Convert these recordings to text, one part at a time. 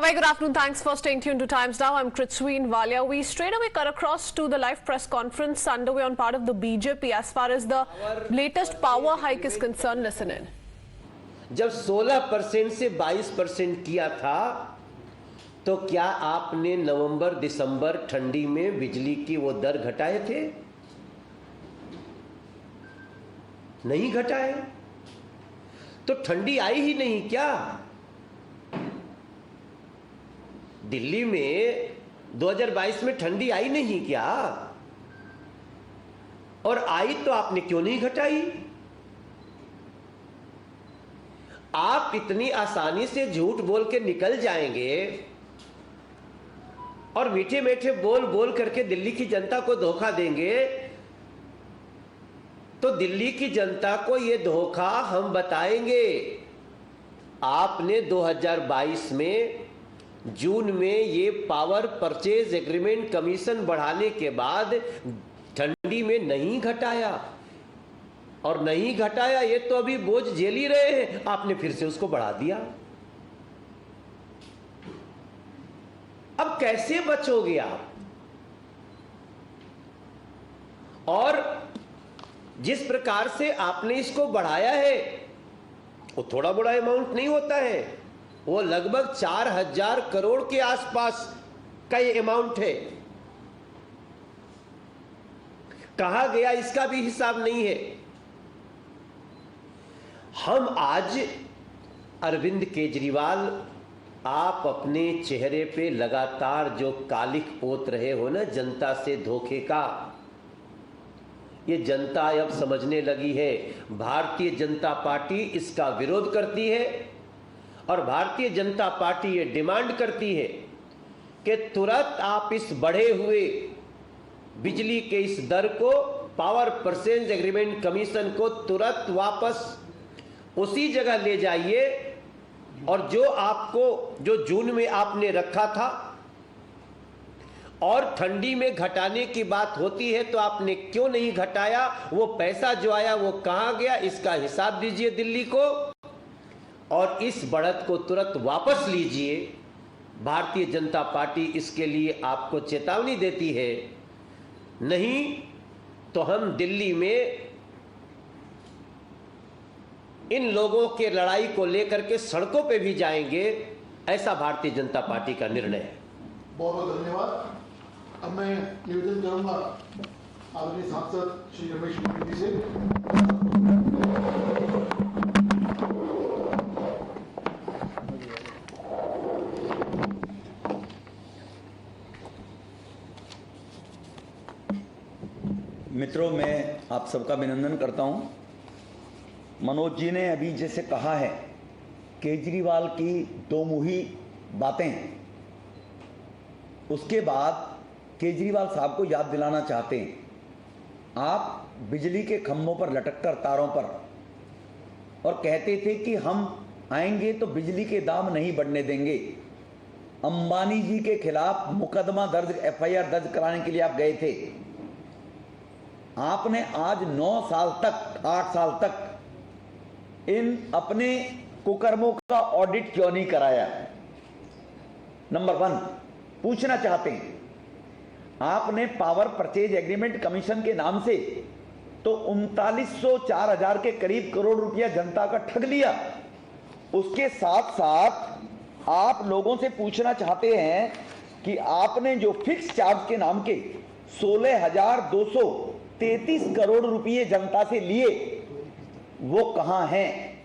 A very good afternoon. Thanks for staying tuned to Times Now. I'm Kritsween Walia. We straight away cut across to the live press conference underway on part of the BJP as far as the latest power hike is concerned. Listen in. जब 16% से 22% किया था तो क्या आपने नवंबर दिसंबर ठंडी में बिजली की वो दर घटाए थे? नहीं घटाए। तो ठंडी आई ही नहीं क्या? दिल्ली में 2022 में ठंडी आई नहीं क्या? और आई तो आपने क्यों नहीं घटाई? आप इतनी आसानी से झूठ बोल के निकल जाएंगे और मीठे मीठे बोल बोल करके दिल्ली की जनता को धोखा देंगे, तो दिल्ली की जनता को यह धोखा हम बताएंगे। आपने 2022 में जून में ये पावर परचेज एग्रीमेंट कमीशन बढ़ाने के बाद ठंडी में नहीं घटाया, और नहीं घटाया ये तो अभी बोझ झेल ही रहे हैं, आपने फिर से उसको बढ़ा दिया। अब कैसे बचोगे आप? और जिस प्रकार से आपने इसको बढ़ाया है वो थोड़ा बड़ा अमाउंट नहीं होता है, वो लगभग 4000 करोड़ के आसपास का ये अमाउंट है। कहा गया इसका भी हिसाब नहीं है। हम आज अरविंद केजरीवाल, आप अपने चेहरे पे लगातार जो कालिख पोत रहे हो ना जनता से धोखे का, ये जनता अब समझने लगी है। भारतीय जनता पार्टी इसका विरोध करती है और भारतीय जनता पार्टी ये डिमांड करती है कि तुरंत आप इस बढ़े हुए बिजली के इस दर को, पावर परचेज एग्रीमेंट कमीशन को तुरंत वापस उसी जगह ले जाइए, और जो आपको जो जून में आपने रखा था और ठंडी में घटाने की बात होती है तो आपने क्यों नहीं घटाया? वो पैसा जो आया वो कहां गया? इसका हिसाब दीजिए दिल्ली को, और इस बढ़त को तुरंत वापस लीजिए। भारतीय जनता पार्टी इसके लिए आपको चेतावनी देती है, नहीं तो हम दिल्ली में इन लोगों के लड़ाई को लेकर के सड़कों पे भी जाएंगे, ऐसा भारतीय जनता पार्टी का निर्णय है। बहुत बहुत धन्यवाद। अब मैं निवेदन करूंगा आदरणीय सांसद श्री रमेश जी से। मित्रों, मैं आप सबका अभिनंदन करता हूं। मनोज जी ने अभी जैसे कहा है, केजरीवाल की दो मुही बातें, उसके बाद केजरीवाल साहब को याद दिलाना चाहते हैं, आप बिजली के खंभों पर लटककर तारों पर और कहते थे कि हम आएंगे तो बिजली के दाम नहीं बढ़ने देंगे। अंबानी जी के खिलाफ मुकदमा दर्ज, एफआईआर दर्ज कराने के लिए आप गए थे। आपने आज 9 साल तक, 8 साल तक इन अपने कुकर्मों का ऑडिट क्यों नहीं कराया? नंबर 1 पूछना चाहते हैं, आपने पावर परचेज एग्रीमेंट कमीशन के नाम से तो 3904,000 के करीब करोड़ रुपया जनता का ठग लिया। उसके साथ साथ आप लोगों से पूछना चाहते हैं कि आपने जो फिक्स चार्ज के नाम के 16,233 करोड़ रुपये जनता से लिए, वो कहां हैं?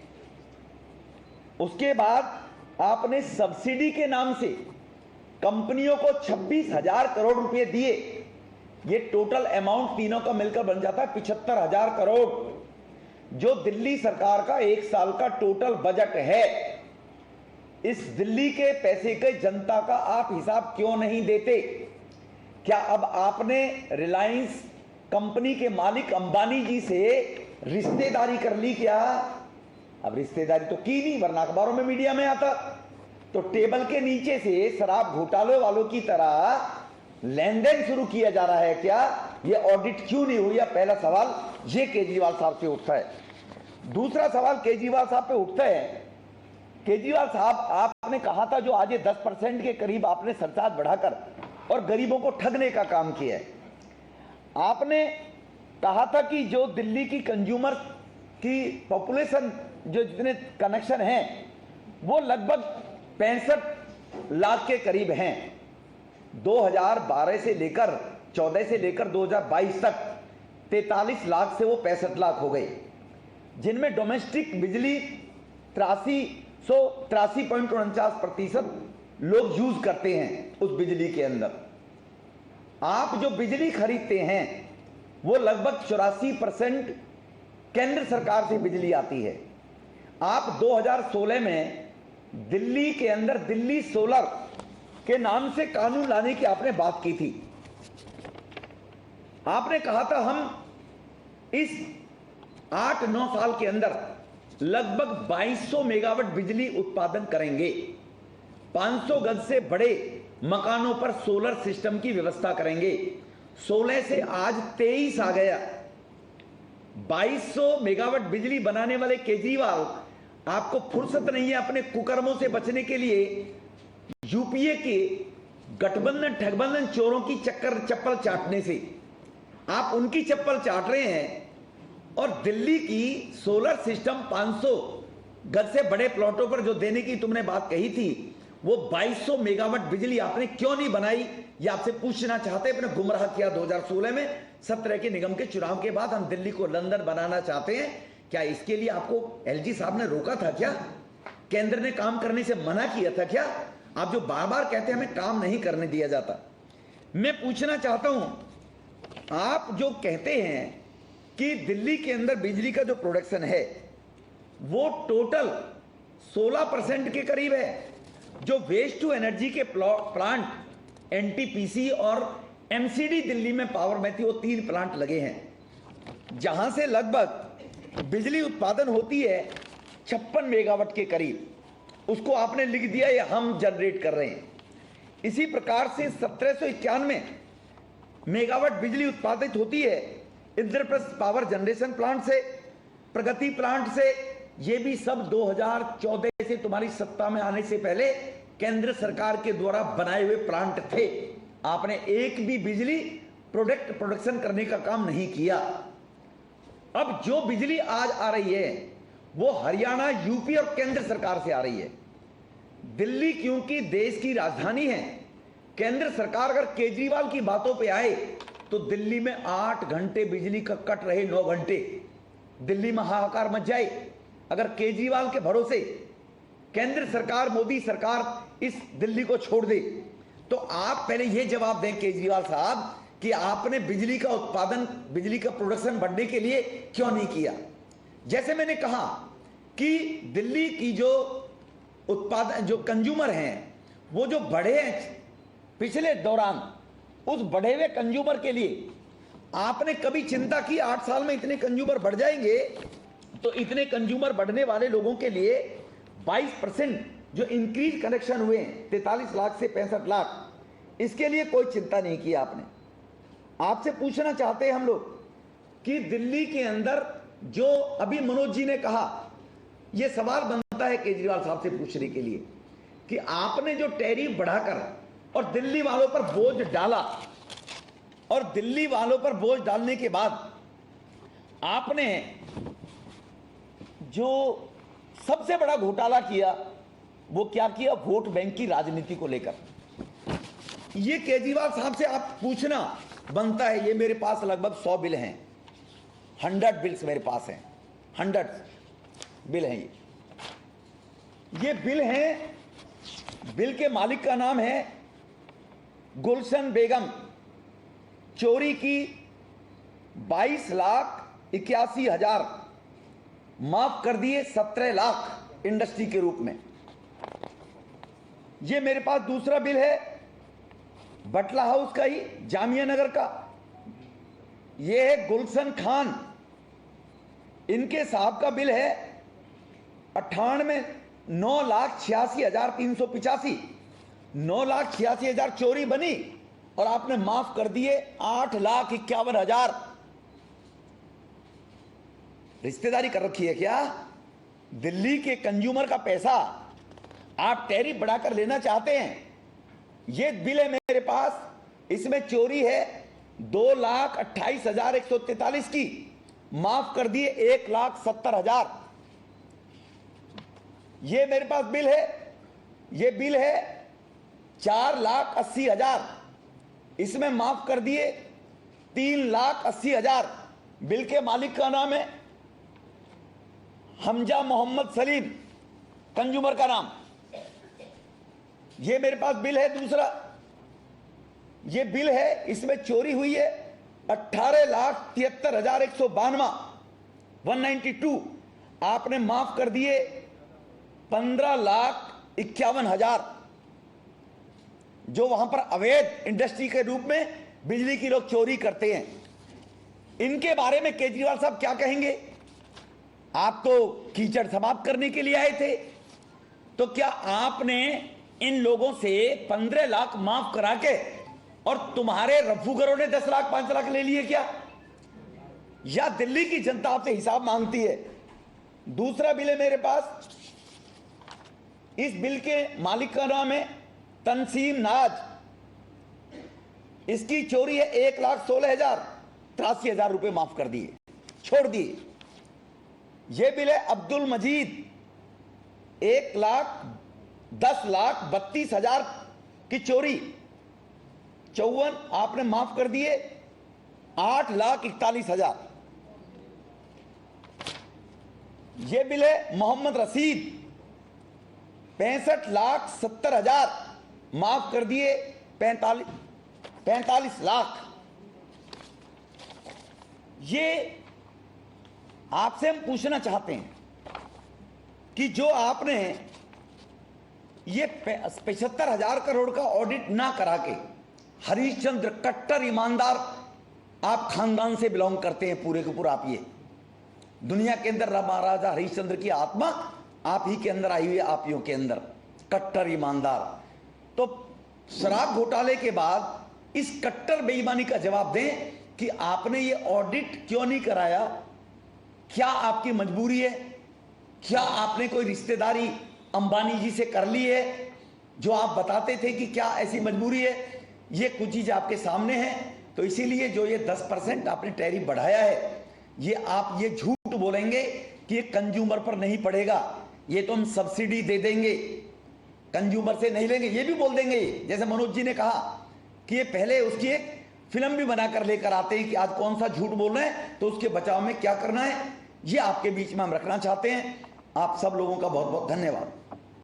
उसके बाद आपने सब्सिडी के नाम से कंपनियों को 26,000 करोड़ रुपए दिए। ये टोटल अमाउंट तीनों का मिलकर बन जाता है 75,000 करोड़, जो दिल्ली सरकार का एक साल का टोटल बजट है। इस दिल्ली के पैसे के जनता का आप हिसाब क्यों नहीं देते? क्या अब आपने रिलायंस कंपनी के मालिक अंबानी जी से रिश्तेदारी कर ली क्या? अब रिश्तेदारी तो की नहीं, वरना अखबारों में, मीडिया में आता। तो टेबल के नीचे से शराब घोटाले वालों की तरह लेन देन शुरू किया जा रहा है क्या? ये ऑडिट क्यों नहीं हुई? पहला सवाल ये केजरीवाल साहब से उठता है। दूसरा सवाल केजरीवाल साहब पे उठता है केजरीवाल साहब, आपने कहा था जो आज ये 10% के करीब आपने सरचार्ज बढ़ाकर और गरीबों को ठगने का काम किया है। आपने कहा था कि जो दिल्ली की कंज्यूमर की पॉपुलेशन, जो जितने कनेक्शन हैं वो लगभग 65 लाख के करीब हैं। 2012 से लेकर 14 से लेकर 2022 तक 43 लाख से वो 65 लाख हो गए, जिनमें डोमेस्टिक बिजली 8349% लोग यूज करते हैं उस बिजली के अंदर। आप जो बिजली खरीदते हैं वो लगभग 84% केंद्र सरकार से बिजली आती है। आप 2016 में दिल्ली के अंदर दिल्ली सोलर के नाम से कानून लाने की आपने बात की थी। आपने कहा था हम इस 8-9 साल के अंदर लगभग 2200 मेगावाट बिजली उत्पादन करेंगे। 500 गज से बड़े मकानों पर सोलर सिस्टम की व्यवस्था करेंगे। 16 से आज 23 आ गया। 2200 मेगावाट बिजली बनाने वाले केजरीवाल, आपको फुर्सत नहीं है अपने कुकर्मों से बचने के लिए यूपीए के गठबंधन ठगबंधन चोरों की चप्पल चाटने से। आप उनकी चप्पल चाट रहे हैं और दिल्ली की सोलर सिस्टम 500 गज से बड़े प्लॉटों पर जो देने की तुमने बात कही थी, वो 2200 मेगावाट बिजली आपने क्यों नहीं बनाई, ये आपसे पूछना चाहते। अपने गुमराह किया 2016 में 17 के निगम के चुनाव के बाद हम दिल्ली को लंदन बनाना चाहते हैं। क्या इसके लिए आपको एलजी साहब ने रोका था क्या? केंद्र ने काम करने से मना किया था क्या? आप जो बार बार कहते हैं हमें काम नहीं करने दिया जाता। मैं पूछना चाहता हूं, आप जो कहते हैं कि दिल्ली के अंदर बिजली का जो प्रोडक्शन है वो टोटल 16% के करीब है। जो वेस्ट टू एनर्जी के प्लांट एनटीपीसी और एमसीडी दिल्ली में पावर में थी, वो 3 प्लांट लगे हैं, जहां से लगभग बिजली उत्पादन होती है 56 मेगावाट के करीब। उसको आपने लिख दिया ये हम जनरेट कर रहे हैं। इसी प्रकार से 1791 मेगावाट बिजली उत्पादित होती है इंद्रप्रस्थ पावर जनरेशन प्लांट से, प्रगति प्लांट से। ये भी सब 2014 से तुम्हारी सत्ता में आने से पहले केंद्र सरकार के द्वारा बनाए हुए प्लांट थे। आपने एक भी बिजली प्रोडक्शन करने का काम नहीं किया। अब जो बिजली आज आ रही है वो हरियाणा, यूपी और केंद्र सरकार से आ रही है। दिल्ली क्योंकि देश की राजधानी है, केंद्र सरकार अगर केजरीवाल की बातों पे आए तो दिल्ली में 8 घंटे बिजली का कट रहे, 9 घंटे, दिल्ली में हाहाकार मच जाए। अगर केजरीवाल के भरोसे केंद्र सरकार, मोदी सरकार इस दिल्ली को छोड़ दे, तो आप पहले यह जवाब दें केजरीवाल साहब कि आपने बिजली का उत्पादन, बिजली का प्रोडक्शन बढ़ने के लिए क्यों नहीं किया। जैसे मैंने कहा कि दिल्ली की जो उत्पादन, जो कंज्यूमर हैं, वो जो बढ़े हैं पिछले दौरान, उस बढ़े हुए कंज्यूमर के लिए आपने कभी चिंता की 8 साल में इतने कंज्यूमर बढ़ जाएंगे? तो इतने कंज्यूमर बढ़ने वाले लोगों के लिए 22% जो इंक्रीज कनेक्शन हुए 43 लाख से 65 लाख, इसके लिए कोई चिंता नहीं की आपने। आपसे पूछना चाहते हैं हम लोग कि दिल्ली के अंदर जो अभी मनोज जी ने कहा, यह सवाल बनता है केजरीवाल साहब से पूछने के लिए कि आपने जो टैरिफ बढ़ाकर और दिल्ली वालों पर बोझ डाला, और दिल्ली वालों पर बोझ डालने के बाद आपने जो सबसे बड़ा घोटाला किया, वो क्या किया? वोट बैंक की राजनीति को लेकर। ये केजरीवाल साहब से आप पूछना बनता है। ये मेरे पास लगभग 100 बिल हैं, 100 बिल्स मेरे पास हैं, 100 बिल हैं। ये बिल हैं, बिल के मालिक का नाम है गुलशन बेगम। चोरी की 22,81,000, माफ कर दिए 17 लाख इंडस्ट्री के रूप में। ये मेरे पास दूसरा बिल है बटला हाउस का ही, जामिया नगर का। ये है गुलशन खान, इनके साहब का बिल है 98, 9,86,385। 9,86,000 चोरी बनी और आपने माफ कर दिए 8,51,000। रिश्तेदारी कर रखी है क्या? दिल्ली के कंज्यूमर का पैसा आप टैरिफ बढ़ाकर लेना चाहते हैं। ये बिल है मेरे पास, इसमें चोरी है 2,28,143 की, माफ कर दिए 1,70,000। ये मेरे पास बिल है, ये बिल है 4,80,000, इसमें माफ कर दिए 3,80,000। बिल के मालिक का नाम है हमजा मोहम्मद सलीम, कंज्यूमर का नाम। ये मेरे पास बिल है दूसरा, ये बिल है, इसमें चोरी हुई है 18,73,192, 192। आपने माफ कर दिए 15,51,000, जो वहां पर अवैध इंडस्ट्री के रूप में बिजली की लोग चोरी करते हैं। इनके बारे में केजरीवाल साहब क्या कहेंगे? आप तो कीचड़ समाप्त करने के लिए आए थे, तो क्या आपने इन लोगों से 15 लाख माफ करा के और तुम्हारे रफूगरों ने 10 लाख 5 लाख ले लिए क्या? या दिल्ली की जनता आपसे हिसाब मांगती है? दूसरा बिल है मेरे पास, इस बिल के मालिक का नाम है तनसीम नाज, इसकी चोरी है 1,16,83,000 रुपए माफ कर दिए, छोड़ दिए। यह बिल है अब्दुल मजीद, 1,10,32,000 की चोरी, 54 आपने माफ कर दिए 8,41,000। यह बिल है मोहम्मद रशीद, 65,70,000 माफ कर दिए 45 लाख। ये आपसे हम पूछना चाहते हैं कि जो आपने ये 75,000 करोड़ का ऑडिट ना करा के, हरीशचंद्र कट्टर ईमानदार आप खानदान से बिलोंग करते हैं पूरे के पूरा, आप ये दुनिया के अंदर महाराजा हरीशचंद्र की आत्मा आप ही के अंदर आई हुई है, आप ही के अंदर कट्टर ईमानदार। तो शराब घोटाले के बाद इस कट्टर बेईमानी का जवाब दें कि आपने ये ऑडिट क्यों नहीं कराया? क्या आपकी मजबूरी है? क्या आपने कोई रिश्तेदारी अंबानी जी से कर ली है जो आप बताते थे कि क्या ऐसी मजबूरी है? ये कुछ चीज आपके सामने है। तो इसीलिए जो ये 10% आपने टैरिफ बढ़ाया है, ये आप ये झूठ बोलेंगे कि ये कंज्यूमर पर नहीं पड़ेगा, ये तो हम सब्सिडी दे देंगे, कंज्यूमर से नहीं लेंगे, ये भी बोल देंगे। जैसे मनोज जी ने कहा कि ये पहले उसकी एक फिल्म भी बनाकर लेकर आते हैं कि आज कौन सा झूठ बोल रहे हैं, तो उसके बचाव में क्या करना है, ये आपके बीच में हम रखना चाहते हैं। आप सब लोगों का बहुत बहुत धन्यवाद।